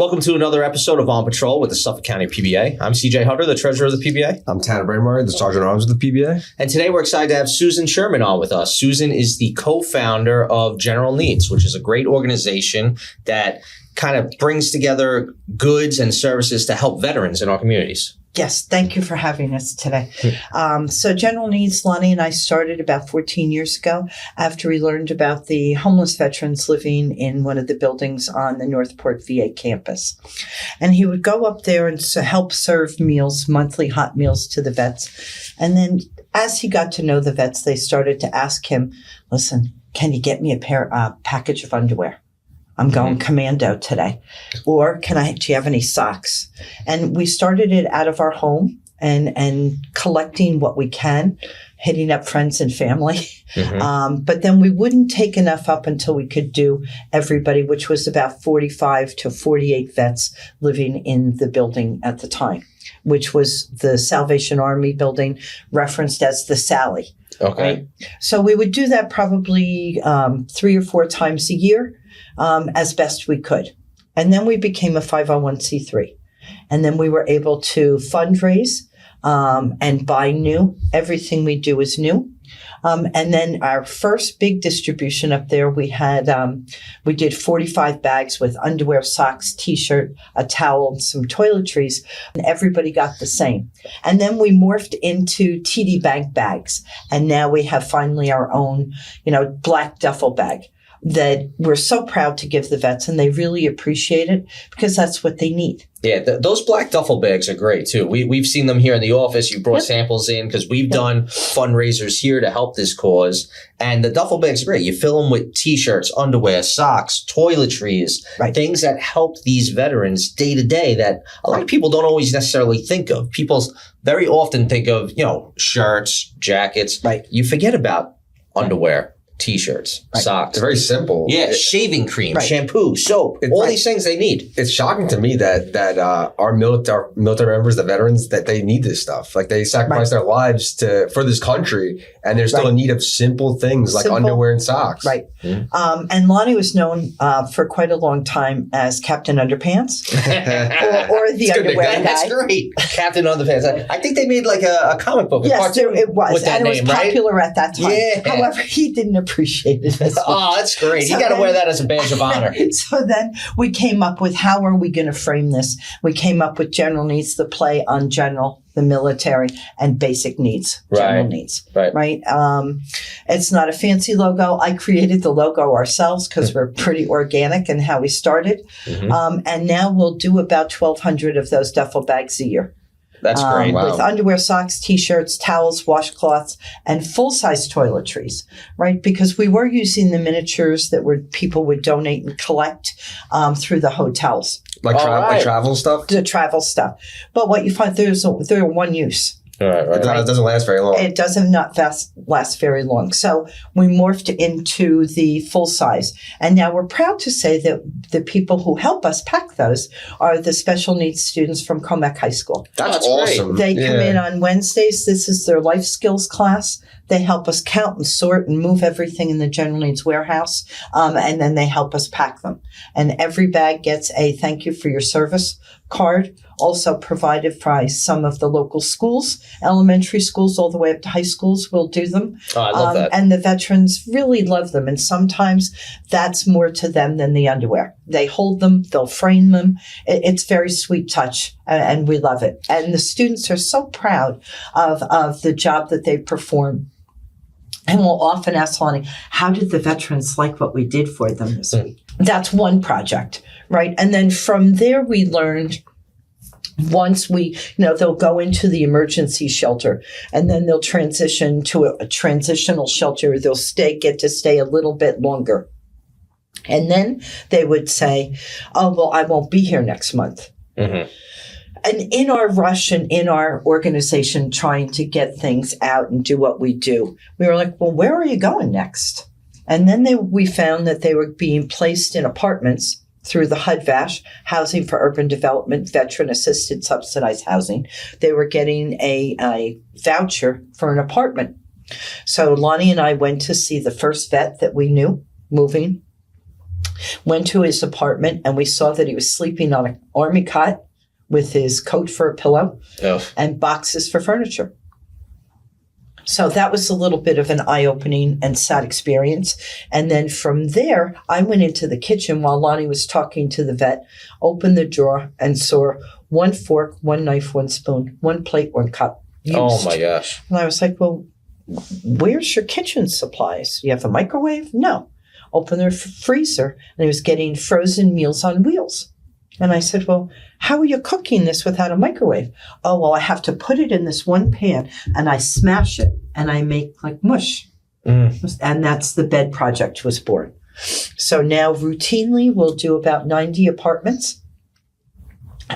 Welcome to another episode of On Patrol with the Suffolk County PBA. I'm CJ Hunter, the treasurer of the PBA. I'm Tanner Braemar, the sergeant at arms of the PBA. And today we're excited to have Susan Sherman on with us. Susan is the co-founder of General Needs, which is a great organization that kind of brings together goods and services to help veterans in our communities. Yes, thank you for having us today. So General Needs, Lonnie and I started about 14 years ago after we learned about the homeless veterans living in one of the buildings on the Northport VA campus. And he would go up there and help serve meals, monthly hot meals to the vets. And then as he got to know the vets, they started to ask him, listen, can you get me a package of underwear? I'm going commando today. Or do you have any socks? And we started it out of our home and collecting what we can, hitting up friends and family. But then we wouldn't take enough up until we could do everybody, which was about 45 to 48 vets living in the building at the time, which was the Salvation Army building, referenced as the Sally. Okay. Right? So we would do that probably 3 or 4 times a year. As best we could. And then we became a 501c3. And then we were able to fundraise and buy new. Everything we do is new. And then our first big distribution up there, we did 45 bags with underwear, socks, T-shirt, a towel, and some toiletries. And everybody got the same. And then we morphed into TD Bank bags. And now we have finally our own, black duffel bag that we're so proud to give the vets, and they really appreciate it because that's what they need. Yeah, those black duffel bags are great, too. We've seen them here in the office. You brought samples in because we've done fundraisers here to help this cause. And the duffel bags are great. You fill them with T-shirts, underwear, socks, toiletries, things that help these veterans day to day that a lot of people don't always necessarily think of. People very often think of, shirts, jackets. Right. You forget about underwear. T-shirts, socks. It's very simple. Yeah, shaving cream, shampoo, soap, all these things they need. It's shocking to me that our military members, the veterans, that they need this stuff. Like they sacrifice their lives for this country, and they're still in need of simple things like underwear and socks. Right. And Lonnie was known for quite a long time as Captain Underpants or the underwear guy. That's great. Captain Underpants. I think they made like a comic book. Yes, it was. With that and it name, was popular at that time. Yeah. However, he didn't appreciate it as much. Oh, that's great. You got to wear that as a badge of honor. So then we came up with how are we going to frame this? We came up with General Needs, the play on general, the military, and basic needs. General needs. Right. It's not a fancy logo. I created the logo ourselves because we're pretty organic in how we started. And now we'll do about 1,200 of those duffel bags a year. That's great. With underwear, socks, T-shirts, towels, washcloths, and full-size toiletries, right? Because we were using the miniatures that people would donate and collect through the hotels. Like travel stuff? The travel stuff. But what you find, they're one use. It doesn't last very long. It doesn't last very long. So we morphed into the full size. And now we're proud to say that the people who help us pack those are the special needs students from Comac High School. That's awesome. They come in on Wednesdays. This is their life skills class. They help us count and sort and move everything in the General Needs warehouse. And then they help us pack them. And every bag gets a thank you for your service card, also provided by some of the local schools, elementary schools, all the way up to high schools will do them. Oh, I love that. And the veterans really love them. And sometimes that's more to them than the underwear. They hold them, they'll frame them. It's very sweet touch, and we love it. And the students are so proud of the job that they perform. And we'll often ask Lonnie, how did the veterans like what we did for them this week? That's one project, right? And then from there, we learned once they'll go into the emergency shelter and then they'll transition to a transitional shelter. They'll get to stay a little bit longer. And then they would say, oh, well, I won't be here next month. And in our rush and in our organization trying to get things out and do what we do, we were like, well, where are you going next? And then we found that they were being placed in apartments through the HUD-VASH, Housing for Urban Development, Veteran-Assisted Subsidized Housing. They were getting a voucher for an apartment. So Lonnie and I went to see the first vet that we knew moving. Went to his apartment, and we saw that he was sleeping on an army cot with his coat for a pillow and boxes for furniture. So that was a little bit of an eye-opening and sad experience. And then from there, I went into the kitchen while Lonnie was talking to the vet, opened the drawer, and saw 1 fork, 1 knife, 1 spoon, 1 plate, 1 cup used. Oh, my gosh. And I was like, well, where's your kitchen supplies? You have a microwave? No. Open the freezer, and he was getting frozen Meals on Wheels. And I said, well, how are you cooking this without a microwave? Oh, well, I have to put it in this one pan, and I smash it, and I make like mush. And that's the bed project was born. So now routinely we'll do about 90 apartments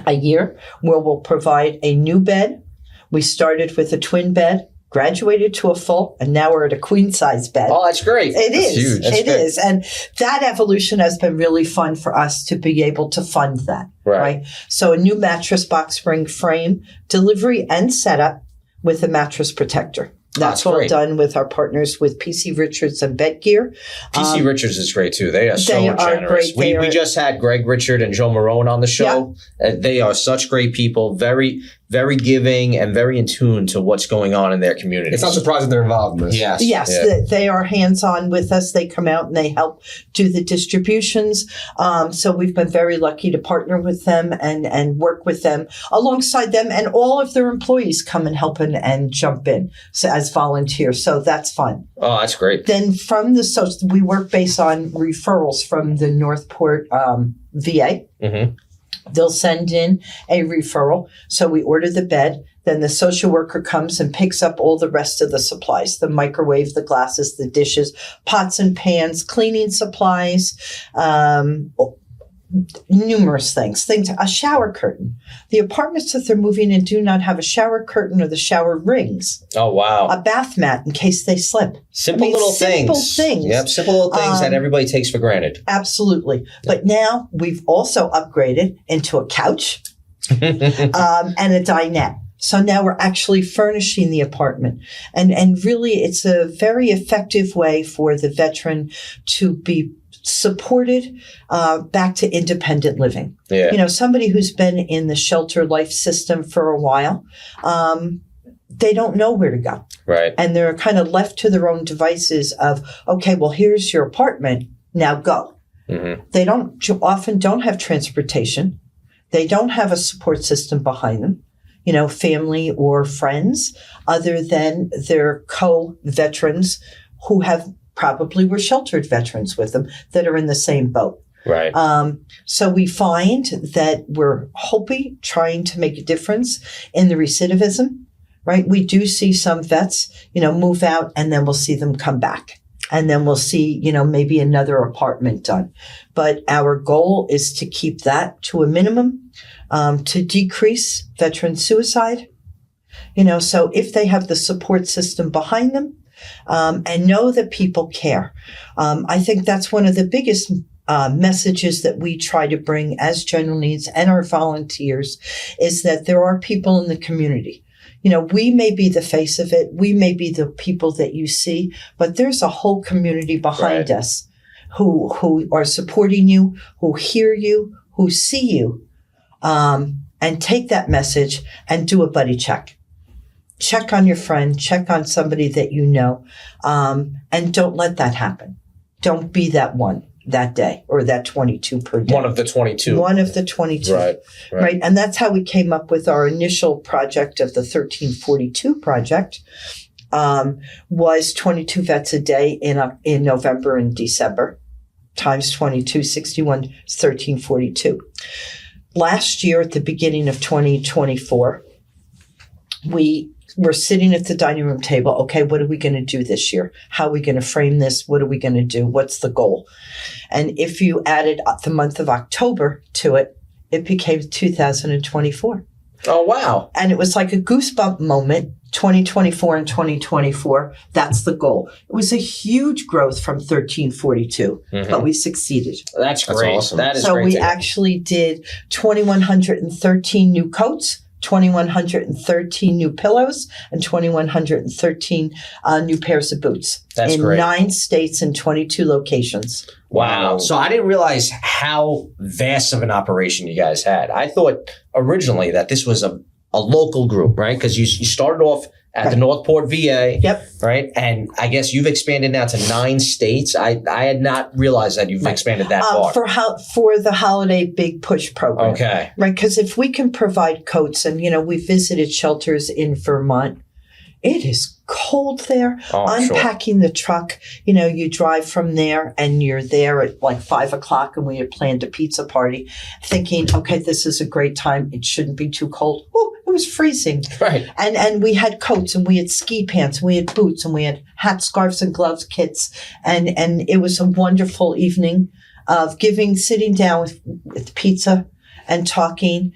a year where we'll provide a new bed. We started with a twin bed, graduated to a full, and now we're at a queen size bed. Oh, that's great. It is. Huge. It is. And that evolution has been really fun for us to be able to fund that. Right. So a new mattress box spring frame, delivery and setup with a mattress protector. That's all great. done with our partners with PC Richards and Bed Gear. PC Richards is great too. They are so They are generous. great. We just had Greg Richard and Joe Marone on the show. They are such great people, very, very giving and very in tune to what's going on in their community. It's not surprising they're involved in this. Yes. Yes, Yeah. they are hands-on with us. They come out and they help do the distributions. So we've been very lucky to partner with them and work with them alongside them. And all of their employees come and help and jump in as volunteers. So that's fun. Oh, that's great. Then from we work based on referrals from the Northport VA. Mm-hmm. They'll send in a referral. So we order the bed. Then the social worker comes and picks up all the rest of the supplies, the microwave, the glasses, the dishes, pots and pans, cleaning supplies, numerous things, a shower curtain. The apartments that they're moving in do not have a shower curtain or the shower rings. Oh, wow. A bath mat in case they slip. Simple little things. Yep, simple little things that everybody takes for granted. Absolutely. But now we've also upgraded into a couch and a dinette. So now we're actually furnishing the apartment. And really, it's a very effective way for the veteran to be supported back to independent living. Yeah. You know, somebody who's been in the shelter life system for a while, they don't know where to go. Right. And they're kind of left to their own devices of, okay, well, here's your apartment. Now go. Mm-hmm. They often don't have transportation. They don't have a support system behind them, you know, family or friends, other than their co-veterans who probably were sheltered veterans with them that are in the same boat. Right. So we find that we're trying to make a difference in the recidivism, right? We do see some vets, you know, move out and then we'll see them come back. And then we'll see, you know, maybe another apartment done. But our goal is to keep that to a minimum, to decrease veteran suicide. You know, so if they have the support system behind them, and know that people care. I think that's one of the biggest messages that we try to bring as general needs and our volunteers is that there are people in the community. You know, we may be the face of it. We may be the people that you see, but there's a whole community behind us who are supporting you, who hear you, who see you, and take that message and do a buddy check. Check on your friend, check on somebody that you know, and don't let that happen. Don't be that one that day or that 22 per day. One of the 22. One of the 22. Right. And that's how we came up with our initial project of the 1342 project, was 22 vets a day in November and December, times 22, 61, 1342. Last year, at the beginning of 2024, we were sitting at the dining room table. Okay, what are we going to do this year? How are we going to frame this? What are we going to do? What's the goal? And if you added the month of October to it, it became 2024. Oh, wow. And it was like a goosebump moment, 2024 and 2024. That's the goal. It was a huge growth from 1342, but we succeeded. That's great. awesome. That is so great. we actually did 2,113 new coats, 2,113 new pillows, and 2,113 new pairs of boots. That's in great. 9 states and 22 locations. Wow. So I didn't realize how vast of an operation you guys had. I thought originally that this was a local group, right? Because you started off at the Northport VA, right? And I guess you've expanded now to 9 states. I had not realized that you've expanded that far. For the Holiday Big Push program. Okay. Right, because if we can provide coats, and, we visited shelters in Vermont, it is cold there. Unpacking the truck, you drive from there and you're there at like 5 o'clock, and we had planned a pizza party thinking, okay, this is a great time. It shouldn't be too cold. Oh, it was freezing. Right. And we had coats, and we had ski pants, and we had boots, and we had hats, scarves, and gloves kits. And it was a wonderful evening of sitting down with pizza and talking,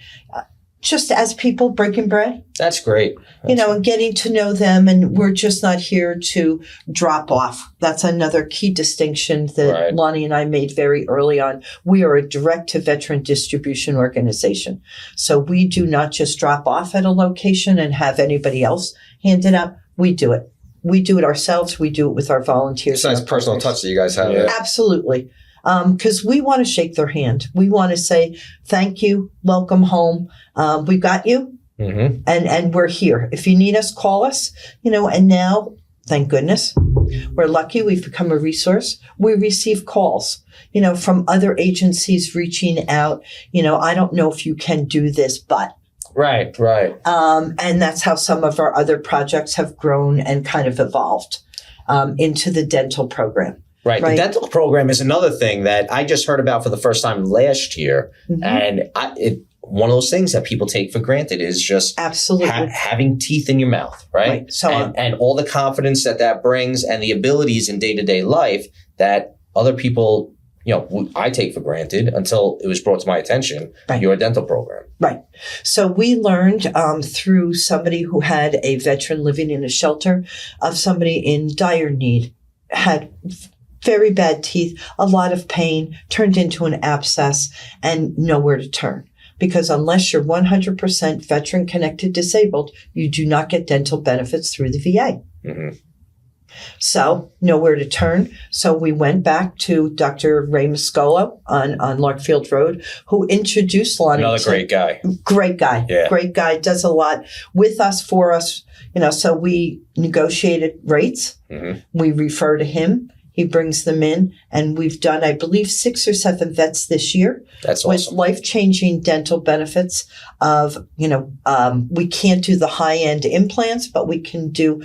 just as people breaking bread. That's great. And getting to know them. And we're just not here to drop off. That's another key distinction that Lonnie and I made very early on. We are a direct-to-veteran distribution organization. So we do not just drop off at a location and have anybody else hand it out. We do it. We do it ourselves. We do it with our volunteers. It's a nice personal touch that you guys have. Yeah. Absolutely. Because we want to shake their hand. We want to say, thank you, welcome home. We got you, and we're here. If you need us, call us, and now, thank goodness, we're lucky we've become a resource. We receive calls, from other agencies reaching out, I don't know if you can do this, but. Right. And that's how some of our other projects have grown and kind of evolved into the dental program. Right. The dental program is another thing that I just heard about for the first time last year. And one of those things that people take for granted is just absolutely having teeth in your mouth, right? So, and all the confidence that brings, and the abilities in day-to-day life that other people, I take for granted until it was brought to my attention, your dental program. Right. So we learned through somebody who had a veteran living in a shelter of somebody in dire need, had very bad teeth, a lot of pain, turned into an abscess, and nowhere to turn. Because unless you're 100% veteran connected disabled, you do not get dental benefits through the VA. So nowhere to turn. So we went back to Dr. Ray Mascolo on Larkfield Road, who introduced Lonnie. Another great guy. Great guy. Yeah. Great guy. Does a lot with us, for us. So we negotiated rates. We refer to him. He brings them in, and we've done, I believe, 6 or 7 vets this year. That's with awesome. Life-changing dental benefits of, we can't do the high-end implants, but we can do,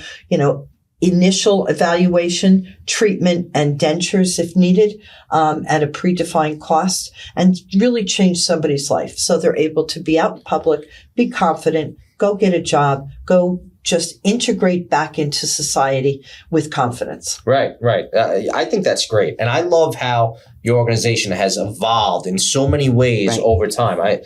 initial evaluation, treatment, and dentures if needed at a predefined cost, and really change somebody's life so they're able to be out in public, be confident, go get a job, go just integrate back into society with confidence. Right. I think that's great. And I love how your organization has evolved in so many ways over time.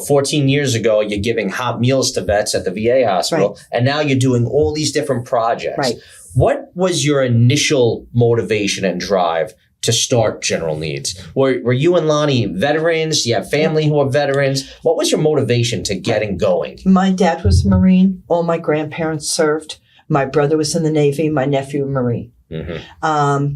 14 years ago, you're giving hot meals to vets at the VA hospital, and now you're doing all these different projects. Right. What was your initial motivation and drive to start General Needs? Were you and Lonnie veterans? Do you have family who are veterans? What was your motivation to getting going? My dad was a Marine. All my grandparents served. My brother was in the Navy. My nephew, a Marine.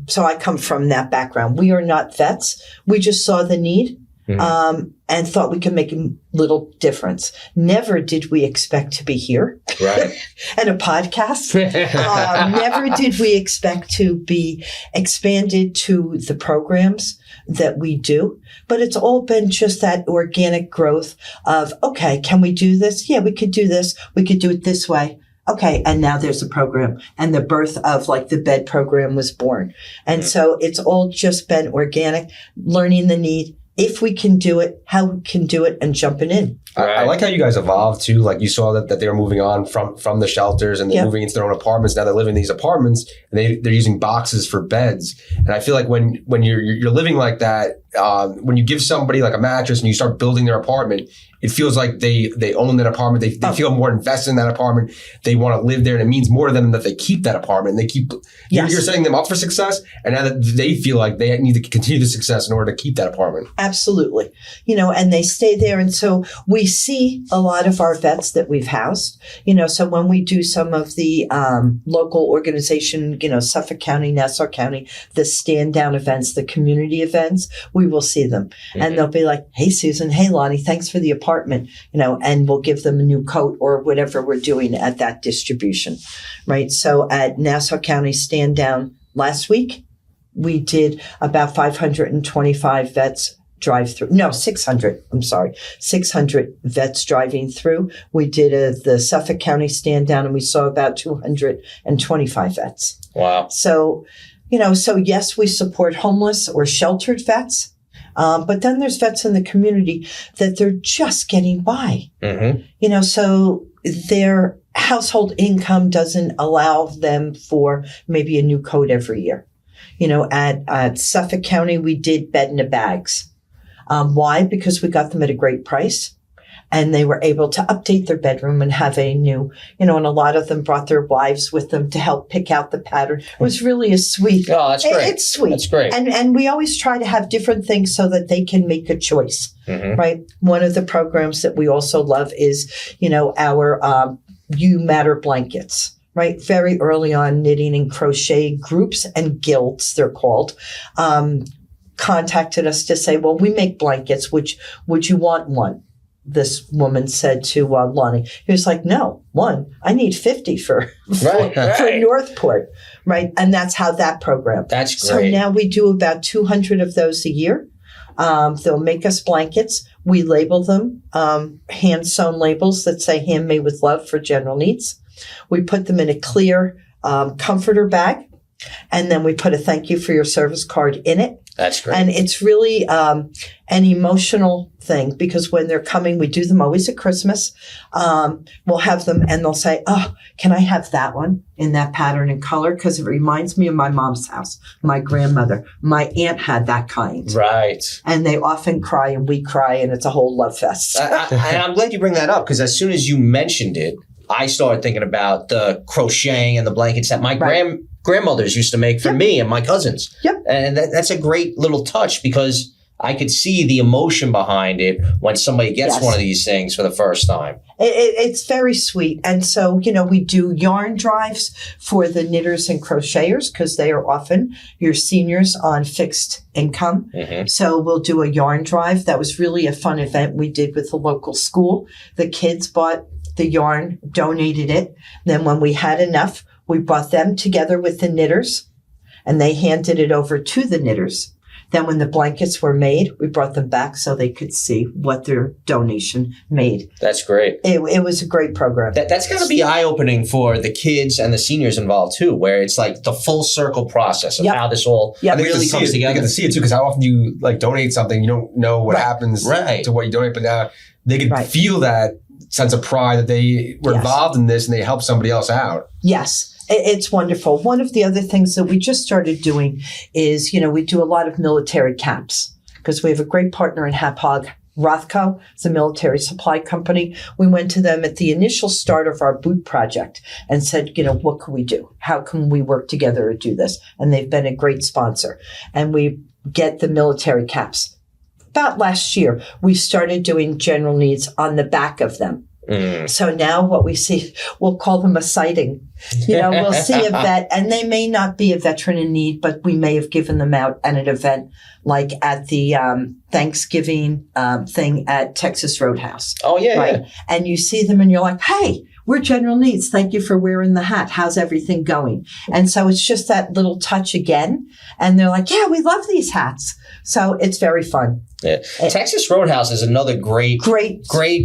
So I come from that background. We are not vets. We just saw the need and thought we could make a little difference. Never did we expect to be here. Right. And a podcast. Never did we expect to be expanded to the programs that we do. But it's all been just that organic growth of, okay, can we do this? Yeah, we could do this. We could do it this way. Okay, and now there's a program. And the birth of the bed program was born. And so it's all just been organic, learning the need. If we can do it, how we can do it, and jumping in. I like how you guys evolved too. Like you saw that they were moving on from the shelters and they're moving into their own apartments. Now they're living in these apartments and they're using boxes for beds. And I feel like when you're living like that, when you give somebody like a mattress and you start building their apartment, it feels like they own that apartment. They feel more invested in that apartment. They want to live there, and it means more to them that they keep that apartment. And they keep you're setting them up for success, and now that they feel like they need to continue the success in order to keep that apartment. Absolutely. And they stay there. And so we see a lot of our vets that we've housed, so when we do some of the local organization, Suffolk County, Nassau County, the stand down events, the community events, we will see them. Mm-hmm. And they'll be like, hey, Susan, hey, Lonnie, thanks for the apartment, and we'll give them a new coat or whatever we're doing at that distribution, right? So at Nassau County stand down last week, we did about 525 vets drive through. No, 600. I'm sorry. 600 vets driving through. We did the Suffolk County stand down and we saw about 225 vets. Wow. So, so yes, we support homeless or sheltered vets. But then there's vets in the community that they're just getting by. Mm-hmm. So their household income doesn't allow them for maybe a new coat every year. At Suffolk County, we did bed in a bags. Why? Because we got them at a great price and they were able to update their bedroom and have a new, and a lot of them brought their wives with them to help pick out the pattern. It was really a sweet. Oh, that's great. It's sweet. That's great. And we always try to have different things so that they can make a choice, right? One of the programs that we also love is, our You Matter blankets. Right, very early on, knitting and crochet groups and guilds, they're called, contacted us to say, well, we make blankets. Would you want one? This woman said to Lonnie. He was like, no, one. I need 50 for Northport, right? And that's how that program. That's great. So now we do about 200 of those a year. They'll make us blankets. We label them, hand-sewn labels that say handmade with love for general needs. We put them in a clear comforter bag, and then we put a thank you for your service card in it. That's great. And it's really an emotional thing because when they're coming, we do them always at Christmas. We'll have them and they'll say, oh, can I have that one in that pattern and color? Because it reminds me of my mom's house, my grandmother. My aunt had that kind. Right. And they often cry and we cry and it's a whole love fest. And I'm glad you bring that up because as soon as you mentioned it, I started thinking about the crocheting and the blankets that my grandmothers used to make for me and my cousins. Yep. And that's a great little touch because I could see the emotion behind it when somebody gets one of these things for the first time. It's very sweet. And so, we do yarn drives for the knitters and crocheters because they are often your seniors on fixed income. Mm-hmm. So we'll do a yarn drive. That was really a fun event we did with the local school. The kids bought the yarn, donated it. Then when we had enough, we brought them together with the knitters and they handed it over to the knitters. Then when the blankets were made, we brought them back so they could see what their donation made. That's great. It was a great program. That's got to be eye-opening for the kids and the seniors involved too, where it's like the full circle process of how this all really comes together. They get to see it too because how often you donate something, you don't know what happens to what you donate, but now they can feel that sense of pride that they were involved in this and they helped somebody else out. Yes. It's wonderful. One of the other things that we just started doing is, we do a lot of military camps because we have a great partner in Hapog, Rothko. It's a military supply company. We went to them at the initial start of our boot project and said, what can we do? How can we work together to do this? And they've been a great sponsor. And we get the military caps. About last year, we started doing general needs on the back of them. So now what we see, we'll call them a sighting. We'll see a vet, and they may not be a veteran in need, but we may have given them out at an event like at the Thanksgiving thing at Texas Roadhouse. Oh, yeah. Right. Yeah. And you see them and you're like, hey, we're general needs. Thank you for wearing the hat. How's everything going? And so it's just that little touch again. And they're like, yeah, we love these hats. So it's very fun. Yeah. Texas Roadhouse is another great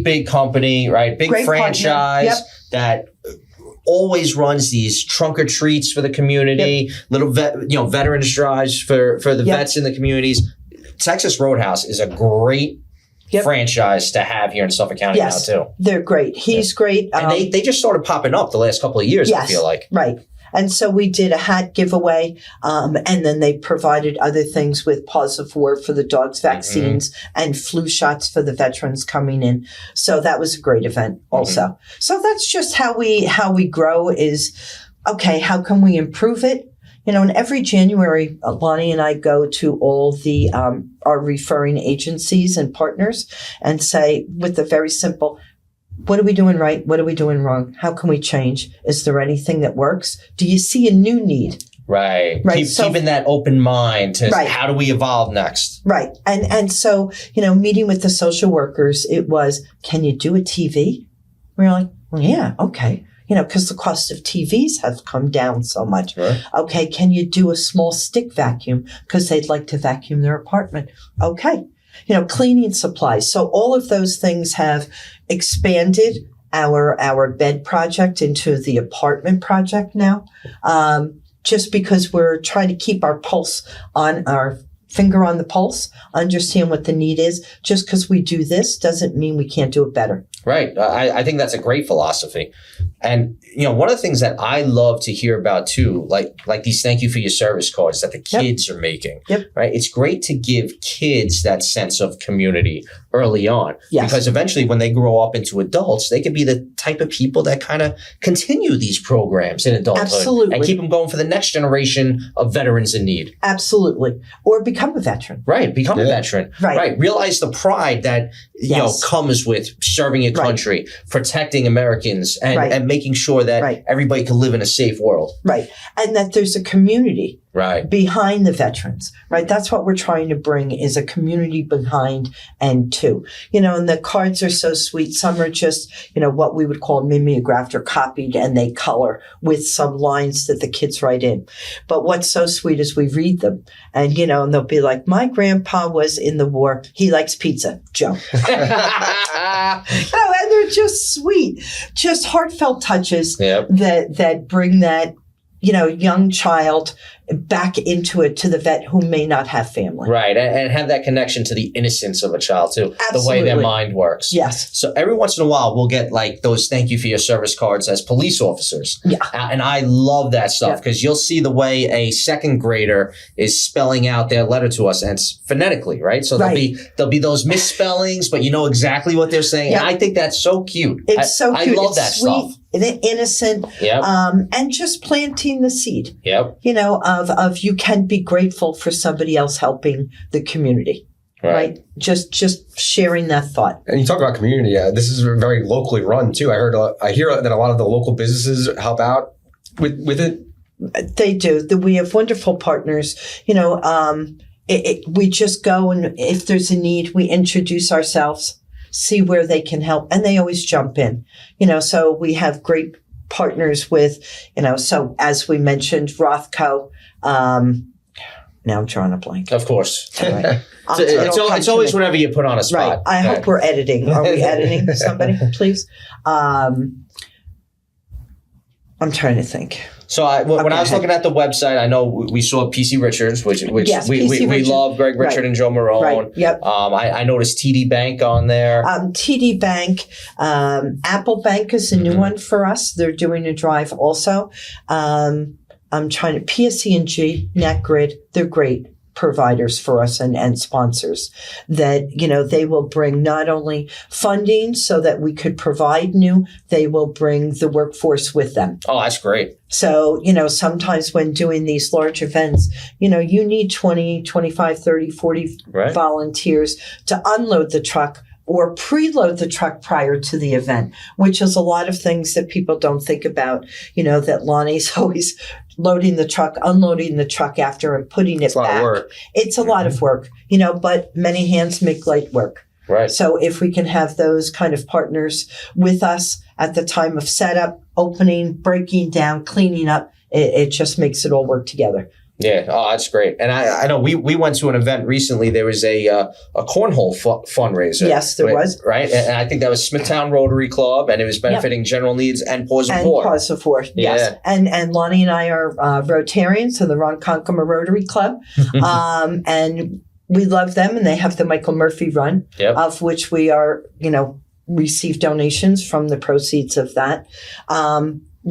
big company, right? Big franchise that always runs these trunk or treats for the community, little veterans drives for the vets in the communities. Texas Roadhouse is a great franchise to have here in Suffolk County now too. They're great. He's great. And they just started popping up the last couple of years, I feel like. Right. And so we did a hat giveaway, and then they provided other things with Paws of War for the dogs, vaccines, and flu shots for the veterans coming in. So that was a great event also. So that's just how we grow is, okay, how can we improve it? And every January, Lonnie and I go to all the our referring agencies and partners and say, with a very simple, what are we doing right? What are we doing wrong? How can we change? Is there anything that works? Do you see a new need? Right. Keeping that open mind to how do we evolve next? Right. And so, meeting with the social workers, it was, can you do a TV? We're like, well, yeah, okay. Because the cost of TVs has come down so much. Right. Okay, can you do a small stick vacuum? Because they'd like to vacuum their apartment. Okay. Cleaning supplies. So all of those things have expanded our bed project into the apartment project now. Just because we're trying to keep our pulse on our finger on the pulse, understand what the need is. Just because we do this doesn't mean we can't do it better. Right. I think that's a great philosophy. And, one of the things that I love to hear about too, like these thank you for your service cards that the kids are making, right? It's great to give kids that sense of community early on because eventually when they grow up into adults, they could be the type of people that kind of continue these programs in adulthood and keep them going for the next generation of veterans in need. Absolutely. Or become a veteran. Right. Become a veteran. Right. Realize the pride that, comes with serving your country, protecting Americans and making sure that everybody can live in a safe world. Right. And that there's a community behind the veterans, right? That's what we're trying to bring is a community behind and to, and the cards are so sweet. Some are just, what we would call mimeographed or copied and they color with some lines that the kids write in. But what's so sweet is we read them and, and they'll be like, my grandpa was in the war. He likes pizza, Joe. And they're just sweet, just heartfelt touches that bring that, young child back into it to the vet who may not have family. Right. And have that connection to the innocence of a child too. Absolutely. The way their mind works. Yes. So every once in a while, we'll get like those thank you for your service cards as police officers. Yeah. And I love that stuff because you'll see the way a second grader is spelling out their letter to us and it's phonetically, right? So there'll be those misspellings, but you know exactly what they're saying. And I think that's so cute. It's so cute. I love that sweet, stuff. Innocent, and just planting the seed. Yep. Of you can be grateful for somebody else helping the community. Right. Just sharing that thought. And you talk about community. This is very locally run too. I hear that a lot of the local businesses help out with it. They do. We have wonderful partners. We just go and if there's a need, we introduce ourselves. See where they can help. And they always jump in, so we have great partners with, so as we mentioned, Rothko. Now I'm drawing a blank. Of course. Right. It's always whenever you put on a spot. Right. I hope we're editing. Are we editing somebody, please? I'm trying to think. So when I was looking at the website, I know we saw PC Richards, which yes, we love Greg Richard and Joe Marone. Right. Yep. I noticed TD Bank on there. TD Bank, Apple Bank is a new one for us. They're doing a drive also. I'm trying to PSC&G, NetGrid. They're great providers for us and sponsors that, they will bring not only funding so that we could provide new, they will bring the workforce with them. Oh, that's great. So, sometimes when doing these large events, you need 20, 25, 30, 40 volunteers to unload the truck or preload the truck prior to the event, which is a lot of things that people don't think about, that Lonnie's always loading the truck, unloading the truck after and putting it back. It's a lot of work. It's a lot of work, but many hands make light work. Right. So if we can have those kind of partners with us at the time of setup, opening, breaking down, cleaning up, it just makes it all work together. Yeah, oh, that's great. And I know we went to an event recently. There was a cornhole fundraiser. Yes, there was. Right, and I think that was Smithtown Rotary Club, and it was benefiting General Needs and Paws of War. And Paws of War, yes. And Lonnie and I are Rotarians of the Ronkonkoma Rotary Club, and we love them. And they have the Michael Murphy Run, of which we are, receive donations from the proceeds of that.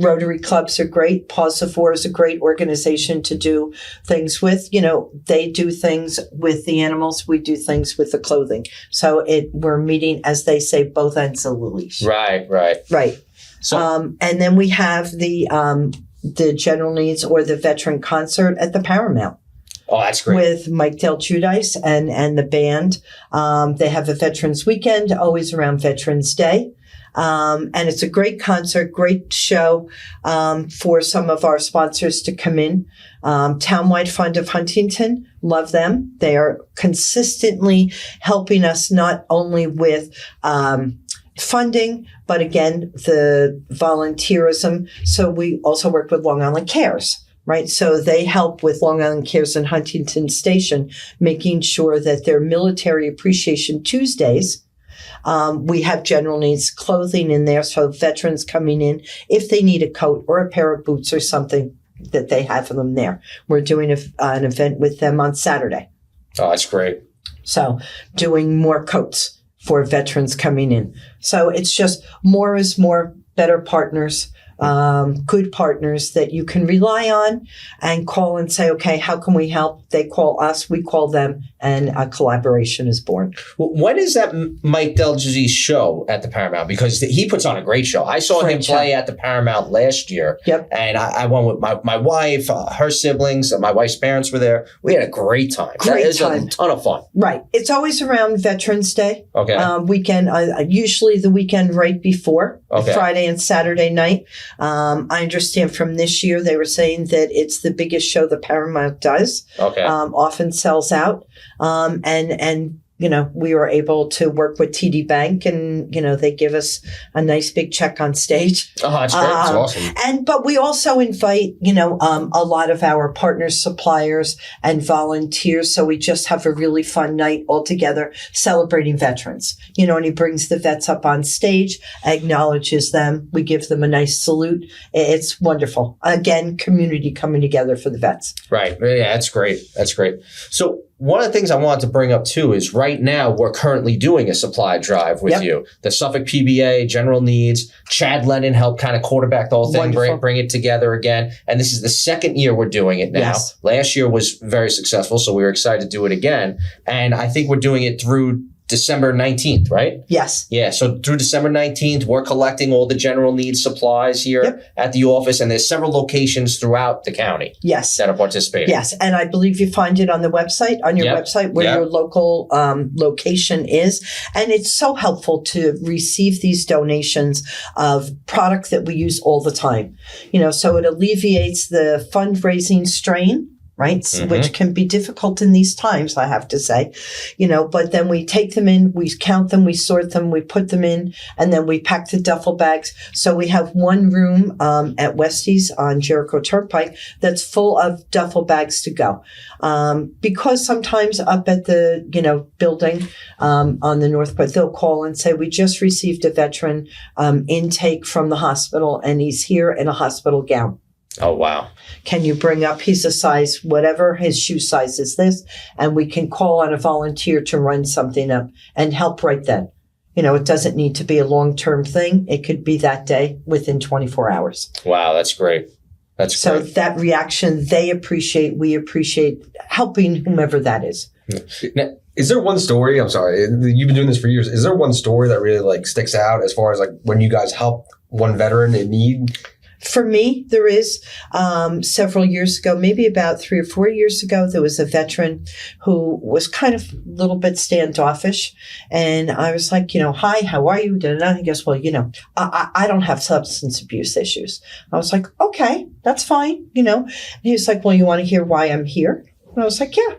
Rotary clubs are great. Paws of War is a great organization to do things with. They do things with the animals. We do things with the clothing. So we're meeting, as they say, both ends of the leash. Right. So, and then we have the general needs or the veteran concert at the Paramount. Oh, that's great. With Mike Del Giudice and the band. They have a Veterans Weekend, always around Veterans Day. And it's a great concert, great show for some of our sponsors to come in. Townwide Fund of Huntington, love them. They are consistently helping us not only with funding, but again, the volunteerism. So we also work with Long Island Cares. Right. So they help with Long Island Cares in Huntington Station, making sure that their Military Appreciation Tuesdays, we have general needs clothing in there. So veterans coming in, if they need a coat or a pair of boots or something, that they have for them there. We're doing an event with them on Saturday. Oh, that's great. So doing more coats for veterans coming in. So it's just more is more, better partners. Good partners that you can rely on and call and say, okay, how can we help? They call us, we call them, and a collaboration is born. When is that Mike Del Giudice show at the Paramount? Because he puts on a great show. I saw him play at the Paramount last year. Yep. And I went with my wife, her siblings, my wife's parents were there. We had a great time. Great It was time. a ton of fun. Right. It's always around Veterans Day. Okay. Weekend, usually the weekend right before, Okay. Friday and Saturday night. I understand from this year, they were saying that it's the biggest show the Paramount does. Okay. Often sells out. And we were able to work with TD Bank and, they give us a nice big check on stage. Oh, that's great. That's awesome. But we also invite, a lot of our partners, suppliers, and volunteers. So we just have a really fun night all together celebrating veterans. And he brings the vets up on stage, acknowledges them. We give them a nice salute. It's wonderful. Again, community coming together for the vets. Right. Yeah, that's great. That's great. So one of the things I wanted to bring up too is right now we're currently doing a supply drive with you. The Suffolk PBA, general needs, Chad Lennon helped kind of quarterback the whole thing, bring it together again. And this is the second year we're doing it now. Yes. Last year was very successful, so we were excited to do it again. And I think we're doing it through December 19th, right? Yes. Yeah. So through December 19th, we're collecting all the general needs supplies here at the office. And there's several locations throughout the county that are participating. Yes. And I believe you find it on the website, website where your local location is. And it's so helpful to receive these donations of product that we use all the time. So it alleviates the fundraising strain. Right. Mm-hmm. Which can be difficult in these times, I have to say, but then we take them in, we count them, we sort them, we put them in, and then we pack the duffel bags. So we have one room, at Westie's on Jericho Turnpike that's full of duffel bags to go. Because sometimes up at the, building, on the north, but they'll call and say, we just received a veteran, intake from the hospital and he's here in a hospital gown. Oh, wow. Can you bring up, he's a size, whatever, his shoe size is this, and we can call on a volunteer to run something up and help right then. It doesn't need to be a long-term thing. It could be that day within 24 hours. Wow, that's great. So that reaction, they appreciate, we appreciate helping whomever that is. Now, is there one story, I'm sorry, you've been doing this for years, is there one story that really sticks out as far as when you guys help one veteran in need? For me, there is. Several years ago, maybe about 3 or 4 years ago, there was a veteran who was kind of a little bit standoffish. And I was like, hi, how are you? He goes, well, I don't have substance abuse issues. I was like, okay, that's fine. And he was like, well, you want to hear why I'm here? And I was like, yeah.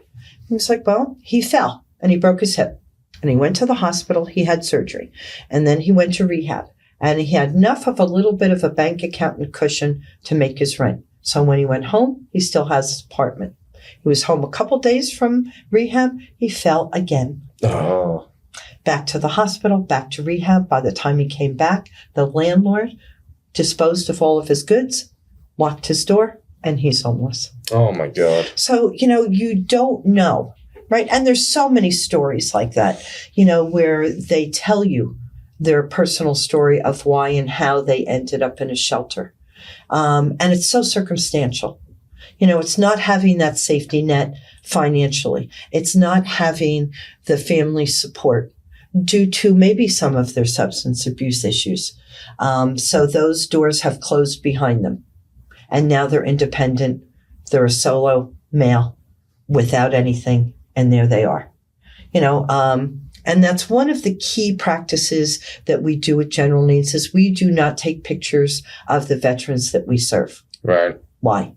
He was like, well, he fell and he broke his hip and he went to the hospital. He had surgery and then he went to rehab. And he had enough of a little bit of a bank account and cushion to make his rent. So when he went home, he still has his apartment. He was home a couple days from rehab. He fell again. Oh. Back to the hospital, back to rehab. By the time he came back, the landlord disposed of all of his goods, locked his door, and he's homeless. Oh, my God. So, you don't know, right? And there's so many stories like that, where they tell you their personal story of why and how they ended up in a shelter. And it's so circumstantial. It's not having that safety net financially. It's not having the family support due to maybe some of their substance abuse issues. So those doors have closed behind them. And now they're independent. They're a solo male without anything. And there they are. And that's one of the key practices that we do at General Needs is we do not take pictures of the veterans that we serve. Right. Why?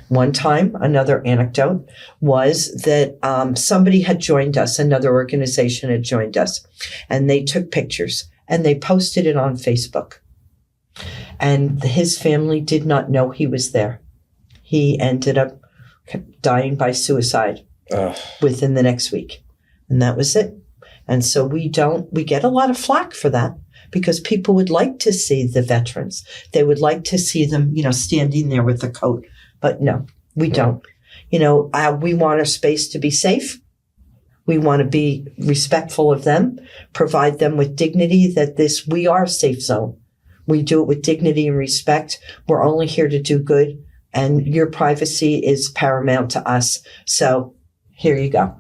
One time, another anecdote was that somebody had joined us, another organization had joined us, and they took pictures and they posted it on Facebook. And his family did not know he was there. He ended up dying by suicide within the next week. And that was it. And so we get a lot of flack for that because people would like to see the veterans. They would like to see them, standing there with a coat. But no, we don't. We want our space to be safe. We want to be respectful of them, provide them with dignity we are a safe zone. We do it with dignity and respect. We're only here to do good. And your privacy is paramount to us. So here you go.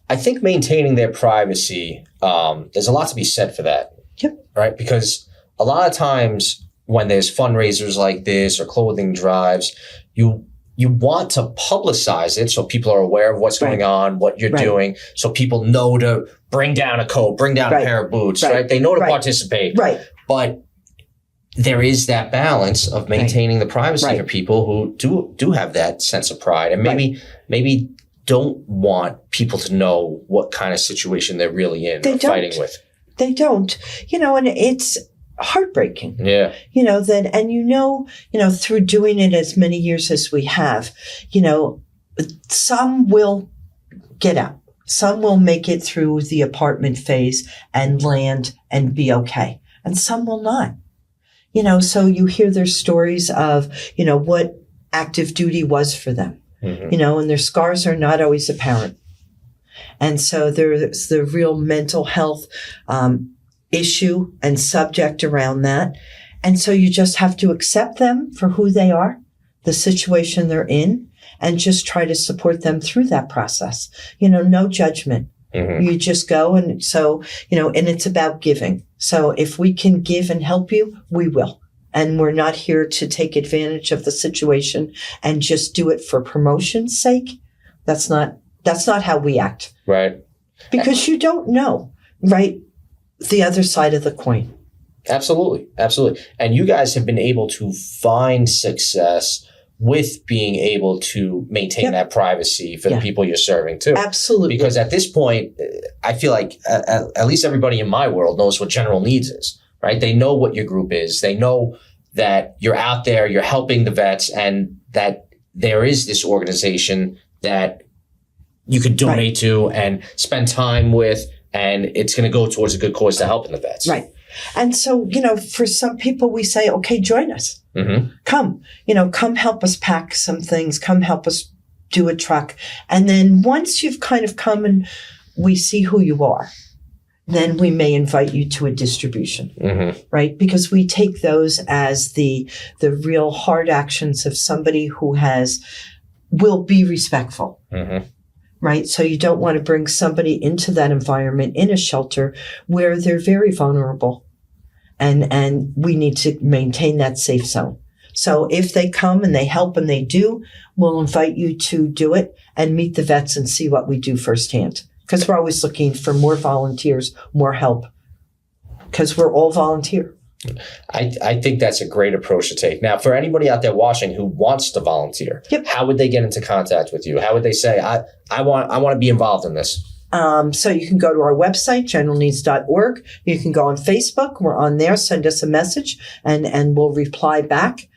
I think maintaining their privacy, there's a lot to be said for that. Yep. Right? Because a lot of times when there's fundraisers like this or clothing drives, you want to publicize it so people are aware of what's going on, what you're doing, so people know to bring down a coat, bring down a pair of boots, right? They know to participate. Right. But there is that balance of maintaining the privacy for people who do have that sense of pride and maybe don't want people to know what kind of situation they're really in or fighting with. They don't. And it's heartbreaking. Yeah. Through doing it as many years as we have, some will get out. Some will make it through the apartment phase and land and be okay. And some will not. So you hear their stories of, what active duty was for them. Mm-hmm. And their scars are not always apparent. And so there's the real mental health issue and subject around that. And so you just have to accept them for who they are, the situation they're in, and just try to support them through that process. No judgment. Mm-hmm. You just go. And so, and it's about giving. So if we can give and help you, we will. And we're not here to take advantage of the situation and just do it for promotion's sake. That's not how we act. Right. Because you don't know, right? The other side of the coin. Absolutely. Absolutely. And you guys have been able to find success with being able to maintain that privacy for the people you're serving too. Absolutely. Because at this point, I feel like at least everybody in my world knows what General Needs is, right? They know what your group is. They know that you're out there, you're helping the vets, and that there is this organization that you could donate to and spend time with, and it's going to go towards a good cause to helping the vets. Right. And so, for some people, we say, okay, join us. Mm-hmm. Come help us pack some things. Come help us do a truck. And then once you've kind of come and we see who you are, then we may invite you to a distribution, right? Because we take those as the real hard actions of somebody who will be respectful, right? So you don't want to bring somebody into that environment in a shelter where they're very vulnerable, and we need to maintain that safe zone. So if they come and they help and they do, we'll invite you to do it and meet the vets and see what we do firsthand. Because we're always looking for more volunteers, more help, because we're all volunteer. I think that's a great approach to take. Now, for anybody out there watching who wants to volunteer, how would they get into contact with you? How would they say, I want to be involved in this? So you can go to our website, generalneeds.org. You can go on Facebook. We're on there. Send us a message and we'll reply back.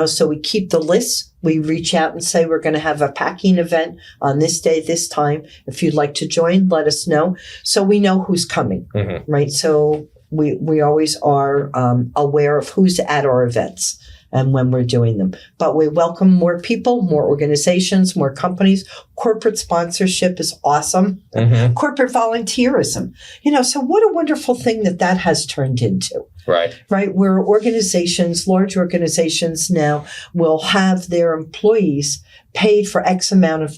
So we keep the list. We reach out and say, we're going to have a packing event on this day, this time. If you'd like to join, let us know. So we know who's coming, right? So we always are aware of who's at our events and when we're doing them. But we welcome more people, more organizations, more companies. Corporate sponsorship is awesome. Corporate volunteerism. So what a wonderful thing that has turned into. Right. Right. Where organizations, large organizations now will have their employees paid for X amount of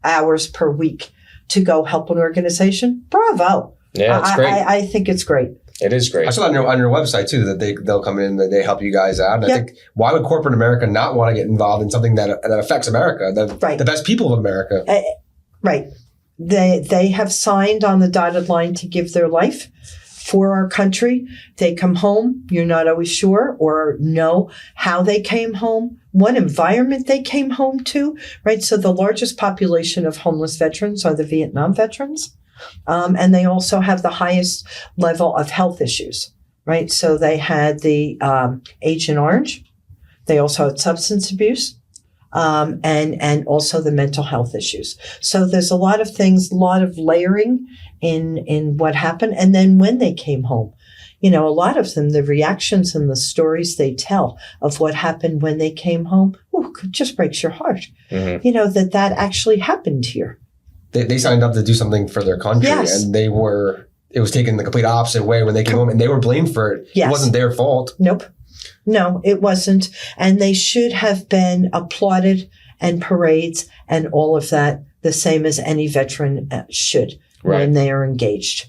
hours per week to go help an organization. Bravo. Yeah, it's great. I think it's great. It is great. I saw that on your website too, that they'll come in and they help you guys out. And I think, why would corporate America not want to get involved in something that affects America, the best people of America? Right. They have signed on the dotted line to give their life for our country. They come home. You're not always sure or know how they came home, what environment they came home to, right? So the largest population of homeless veterans are the Vietnam veterans. And they also have the highest level of health issues, right? So they had the Agent Orange. They also had substance abuse. And also the mental health issues. So there's a lot of things, a lot of layering in what happened. And then when they came home, a lot of them, the reactions and the stories they tell of what happened when they came home, it just breaks your heart. Mm-hmm. That actually happened here. They signed up to do something for their country, and it was taken the complete opposite way when they came home, and they were blamed for it. Yes. It wasn't their fault. Nope. No, it wasn't. And they should have been applauded and parades and all of that, the same as any veteran should when they are engaged.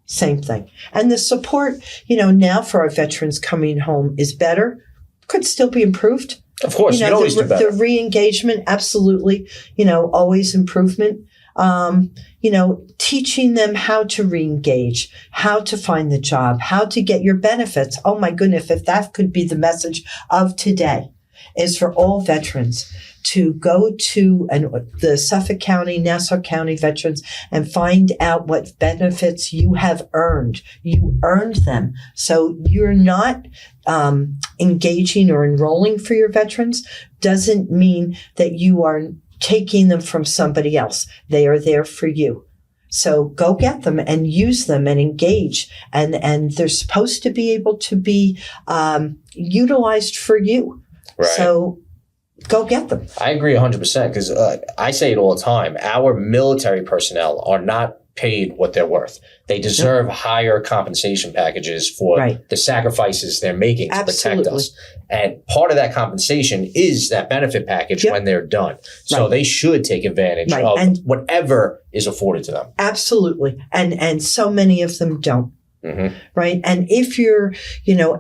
Same thing. And the support, now for our veterans coming home is better, could still be improved. Of course, you can always do better. The re-engagement, absolutely, always improvement. Teaching them how to re-engage, how to find the job, how to get your benefits. Oh my goodness, if that could be the message of today, is for all veterans to go to the Suffolk County, Nassau County veterans and find out what benefits you have earned. You earned them. So you're not engaging or enrolling for your veterans doesn't mean that you are taking them from somebody else. They are there for you. So go get them and use them and engage. And they're supposed to be able to be utilized for you. Right. So go get them. I agree 100% because I say it all the time. Our military personnel are not paid what they're worth. They deserve higher compensation packages for the sacrifices they're making to protect us. And part of that compensation is that benefit package when they're done. So they should take advantage of whatever is afforded to them. Absolutely. And so many of them don't. Mm-hmm. Right. And if you're,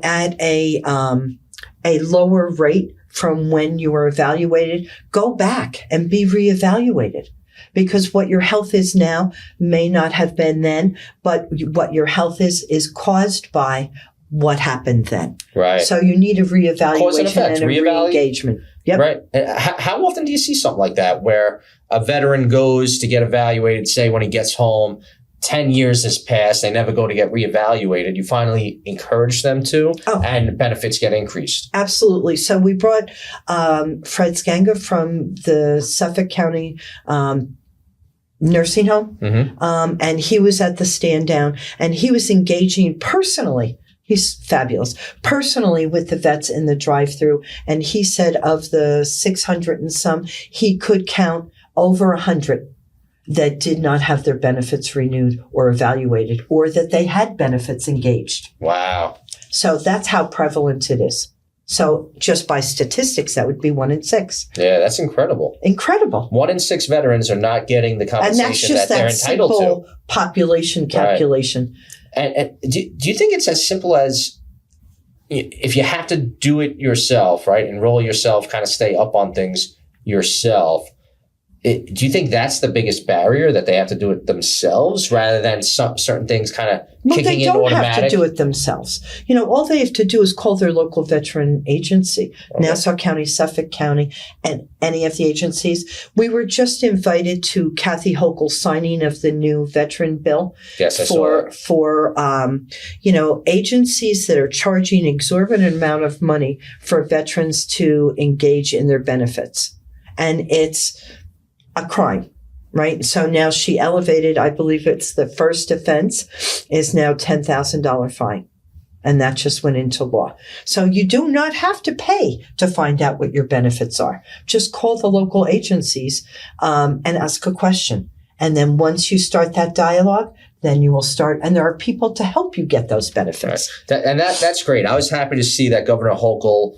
at a lower rate from when you were evaluated, go back and be reevaluated. Because what your health is now may not have been then, but what your health is caused by what happened then. Right. So you need a reevaluation and a re-engagement. Yep. Right. And how often do you see something like that where a veteran goes to get evaluated, say when he gets home, 10 years has passed, they never go to get reevaluated. You finally encourage them to, and benefits get increased. Absolutely. So we brought Fred Skanga from the Suffolk County nursing home, and he was at the stand down, and he was engaging personally. He's fabulous. Personally with the vets in the drive-through, and he said of the 600 and some, he could count over 100 that did not have their benefits renewed or evaluated, or that they had benefits engaged. Wow. So that's how prevalent it is. So just by statistics, that would be 1 in 6. Yeah, that's incredible. Incredible. 1 in 6 veterans are not getting the compensation that they're entitled to. And that's just that simple population calculation. Right. And do you think it's as simple as if you have to do it yourself, right? Enroll yourself, kind of stay up on things yourself. Do you think that's the biggest barrier, that they have to do it themselves rather than certain things kind of kicking in automatic? They don't have to do it themselves. All they have to do is call their local veteran agency, Nassau County, Suffolk County, and any of the agencies. We were just invited to Kathy Hochul's signing of the new veteran bill. Yes, I saw that. For agencies that are charging exorbitant amount of money for veterans to engage in their benefits. And it's a crime, right? So now she elevated, I believe it's the first offense is now $10,000 fine. And that just went into law. So you do not have to pay to find out what your benefits are. Just call the local agencies and ask a question. And then once you start that dialogue, then you will start, and there are people to help you get those benefits. Right. That's great. I was happy to see that Governor Hochul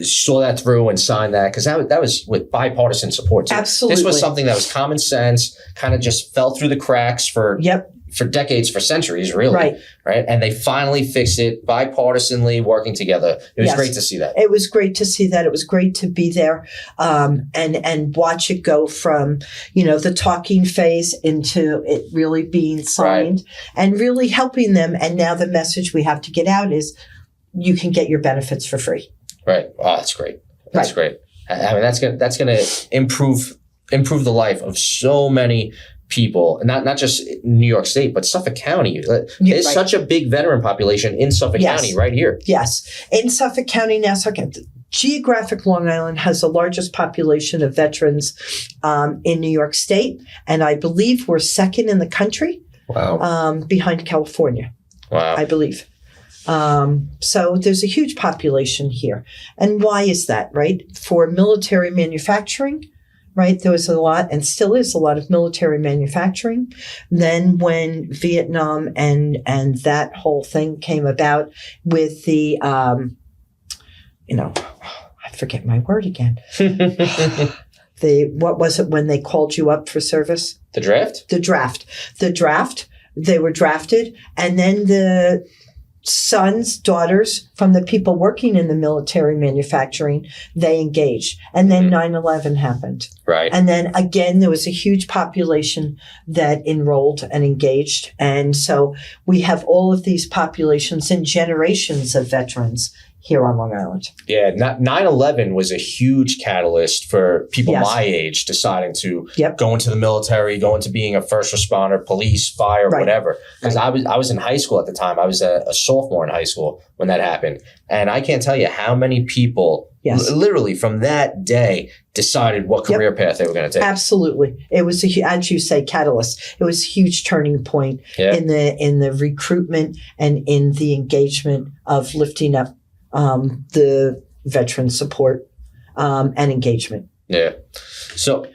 saw that through and signed that, because that was with bipartisan support too. Absolutely. This was something that was common sense, kind of just fell through the cracks for decades, for centuries, really. Right. And they finally fixed it bipartisanly, working together. It was great to see that. It was great to see that. It was great to be there and watch it go from, the talking phase into it really being signed and really helping them. And now the message we have to get out is you can get your benefits for free. Right. Oh, that's great. That's great. I mean, that's gonna improve the life of so many people, not just New York State, but Suffolk County. There's such a big veteran population in Suffolk County right here. Yes. In Suffolk County, Nassau County, geographic Long Island has the largest population of veterans in New York State. And I believe we're second in the country. Wow. Behind California. Wow. I believe. So there's a huge population here. And why is that, right? For military manufacturing, right? There was a lot, and still is a lot, of military manufacturing. Then when Vietnam and that whole thing came about with the, I forget my word again. What was it when they called you up for service? The draft? The draft. They were drafted, and then the sons, daughters from the people working in the military manufacturing, they engaged. And then 9/11 happened. Right. And then again, there was a huge population that enrolled and engaged. And so we have all of these populations and generations of veterans here on Long Island. Yeah, 9/11 was a huge catalyst for people my age deciding to go into the military, go into being a first responder, police, fire, whatever. Because I was in high school at the time. I was a sophomore in high school when that happened. And I can't tell you how many people literally from that day decided what career path they were going to take. Absolutely. It was, as you say, catalyst. It was a huge turning point in the recruitment and in the engagement of lifting up the veteran support and engagement. Yeah. So,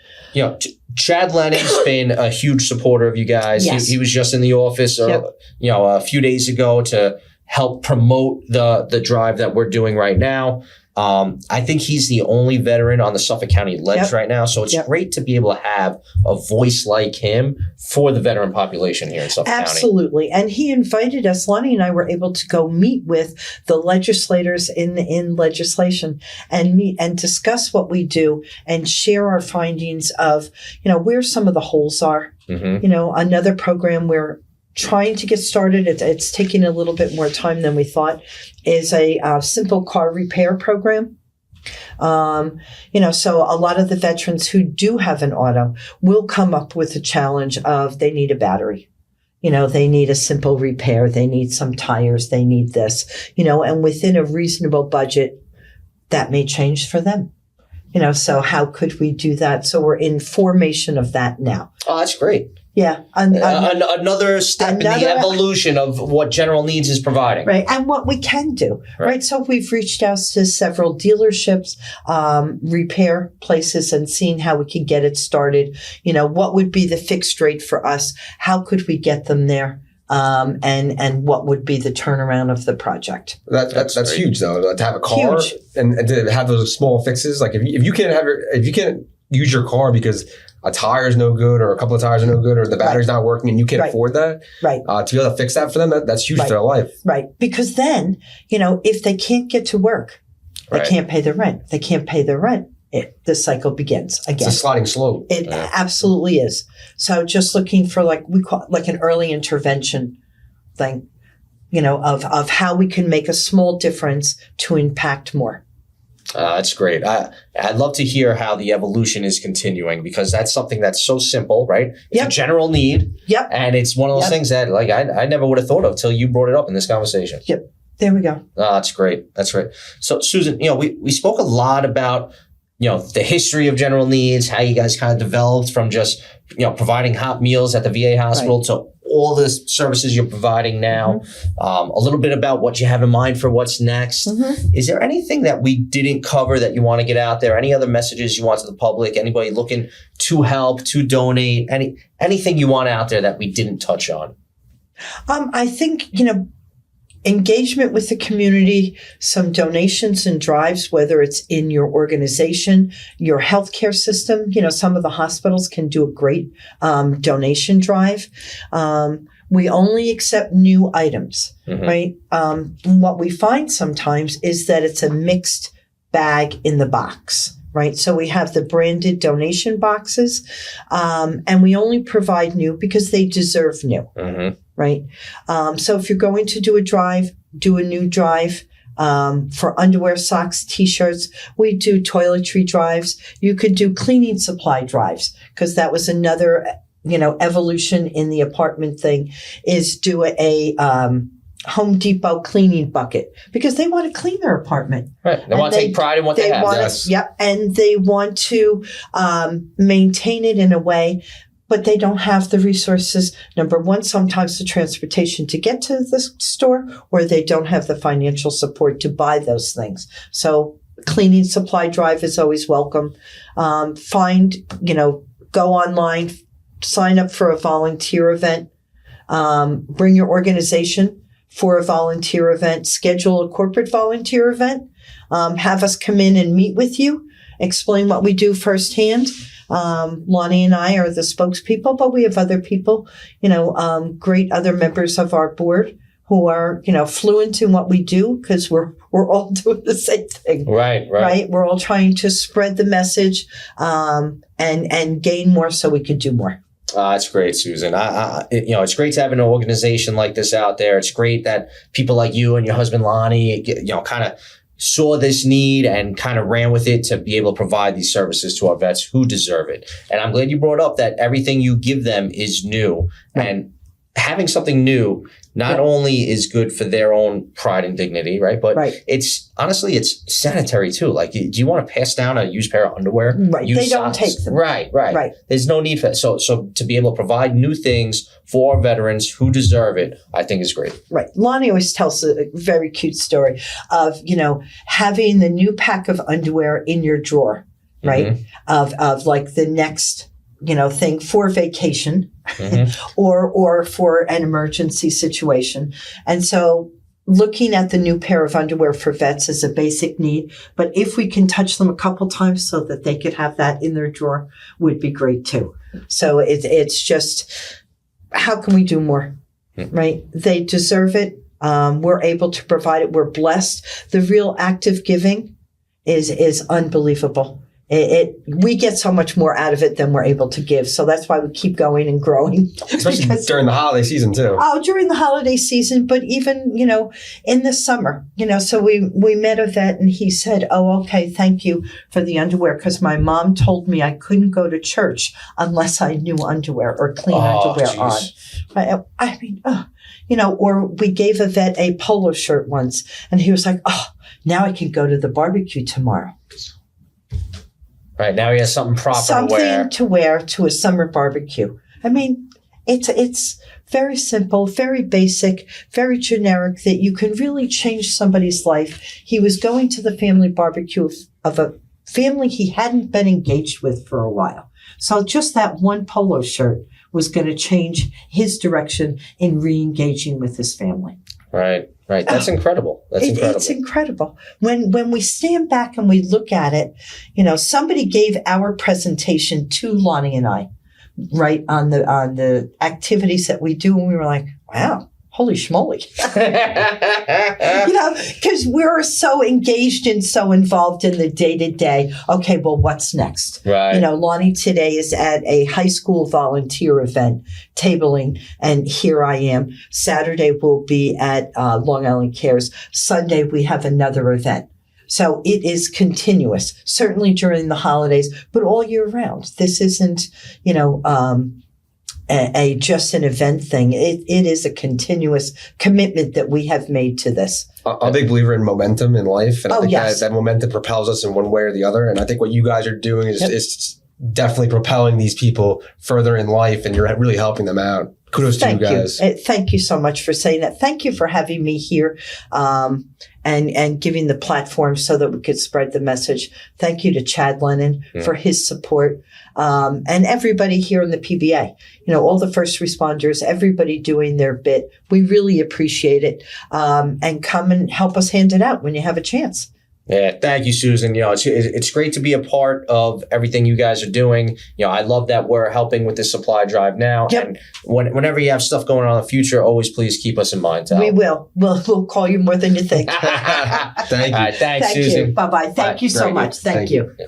Chad Lenning's been a huge supporter of you guys. Yes. He was just in the office, a few days ago to help promote the drive that we're doing right now. I think he's the only veteran on the Suffolk County ledge right now. So it's great to be able to have a voice like him for the veteran population here in Suffolk County. Absolutely. And he invited us, Lonnie and I were able to go meet with the legislators in legislation and meet and discuss what we do and share our findings of, where some of the holes are. Another program we're trying to get started, it's taking a little bit more time than we thought, is a simple car repair program. So a lot of the veterans who do have an auto will come up with a challenge of they need a battery. They need a simple repair. They need some tires. They need this, and within a reasonable budget, that may change for them. So how could we do that? So we're in formation of that now. Oh, that's great. Yeah. Another step in the evolution of what General Needs is providing. Right. And what we can do. Right. So we've reached out to several dealerships, repair places, and seen how we can get it started. What would be the fixed rate for us? How could we get them there? And what would be the turnaround of the project? That's huge though, to have a car and to have those small fixes. Like if you can't use your car because a tire is no good or a couple of tires are no good or the battery's not working and you can't afford that, to be able to fix that for them, that's huge for their life. Right. Because then, if they can't get to work, they can't pay their rent. They can't pay their rent. The cycle begins again. It's a sliding slope. It absolutely is. So just looking for we call an early intervention thing, of how we can make a small difference to impact more. That's great. I'd love to hear how the evolution is continuing, because that's something that's so simple, right? It's a general need. Yep. And it's one of those things that I never would have thought of till you brought it up in this conversation. Yep. There we go. That's great. That's great. So Susan, we spoke a lot about the history of General Needs, how you guys kind of developed from just, providing hot meals at the VA hospital to all the services you're providing now, a little bit about what you have in mind for what's next. Is there anything that we didn't cover that you want to get out there? Any other messages you want to the public? Anybody looking to help, to donate? Anything you want out there that we didn't touch on? I think, engagement with the community, some donations and drives, whether it's in your organization, your healthcare system. Some of the hospitals can do a great donation drive. We only accept new items, right? What we find sometimes is that it's a mixed bag in the box. Right. So we have the branded donation boxes, and we only provide new because they deserve new. Right. So if you're going to do a drive, do a new drive. For underwear, socks, t-shirts, we do toiletry drives. You could do cleaning supply drives, because that was another, evolution in the apartment thing, is do a Home Depot cleaning bucket, because they want to clean their apartment. Right. They want to take pride in what they have. Yep. And they want to maintain it in a way, but they don't have the resources. Number one, sometimes the transportation to get to the store, or they don't have the financial support to buy those things. So cleaning supply drive is always welcome. Go online, sign up for a volunteer event, bring your organization for a volunteer event, schedule a corporate volunteer event, have us come in and meet with you, explain what we do firsthand. Lonnie and I are the spokespeople, but we have other people, great other members of our board who are, fluent in what we do, because we're all doing the same thing. Right. We're all trying to spread the message, and gain more so we could do more. That's great, Susan. It's great to have an organization like this out there. It's great that people like you and your husband, Lonnie, kind of saw this need and kind of ran with it to be able to provide these services to our vets who deserve it. And I'm glad you brought up that everything you give them is new. And having something new not only is good for their own pride and dignity, right? But it's honestly, it's sanitary too. Like, do you want to pass down a used pair of underwear? Right. They don't take them. Right. There's no need for it. So to be able to provide new things for our veterans who deserve it, I think is great. Right. Lonnie always tells a very cute story of, having the new pack of underwear in your drawer, right? Of like the next thing for vacation, or for an emergency situation. And so looking at the new pair of underwear for vets is a basic need, but if we can touch them a couple times so that they could have that in their drawer, would be great too. So it's just, how can we do more? Right? They deserve it. We're able to provide it. We're blessed. The real act of giving is unbelievable. We get so much more out of it than we're able to give. So that's why we keep going and growing. Especially during the holiday season too. Oh, during the holiday season, but even, in the summer, so we met a vet and he said, "Oh, okay, thank you for the underwear, because my mom told me I couldn't go to church unless I knew underwear or clean underwear on." I mean, or we gave a vet a polo shirt once and he was like, "Oh, now I can go to the barbecue tomorrow." Right. Now he has something proper to wear to a summer barbecue. I mean, it's very simple, very basic, very generic, that you can really change somebody's life. He was going to the family barbecue of a family he hadn't been engaged with for a while. So just that one polo shirt was going to change his direction in re-engaging with his family. Right. That's incredible. It's incredible. When we stand back and we look at it, somebody gave our presentation to Lonnie and I, right, on the activities that we do, and we were like, wow, holy schmoly. Because we're so engaged and so involved in the day-to-day. Okay, well, what's next? Right. Lonnie today is at a high school volunteer event, tabling, and here I am. Saturday we'll be at Long Island Cares. Sunday we have another event. So it is continuous, certainly during the holidays, but all year round. This isn't, just an event thing. It is a continuous commitment that we have made to this. I'm a big believer in momentum in life, and I think that momentum propels us in one way or the other. And I think what you guys are doing is definitely propelling these people further in life, and you're really helping them out. Kudos to you guys. Thank you so much for saying that. Thank you for having me here and giving the platform so that we could spread the message. Thank you to Chad Lennon for his support and everybody here in the PBA. All the first responders, everybody doing their bit. We really appreciate it. And come and help us hand it out when you have a chance. Yeah, thank you, Susan. It's great to be a part of everything you guys are doing. I love that we're helping with this supply drive now. Yep. And whenever you have stuff going on in the future, always please keep us in mind. We will. We'll call you more than you think. Thank you. All right, thanks, Thank Susan. you. Bye-bye. Thank you so much. Thank you. Yeah.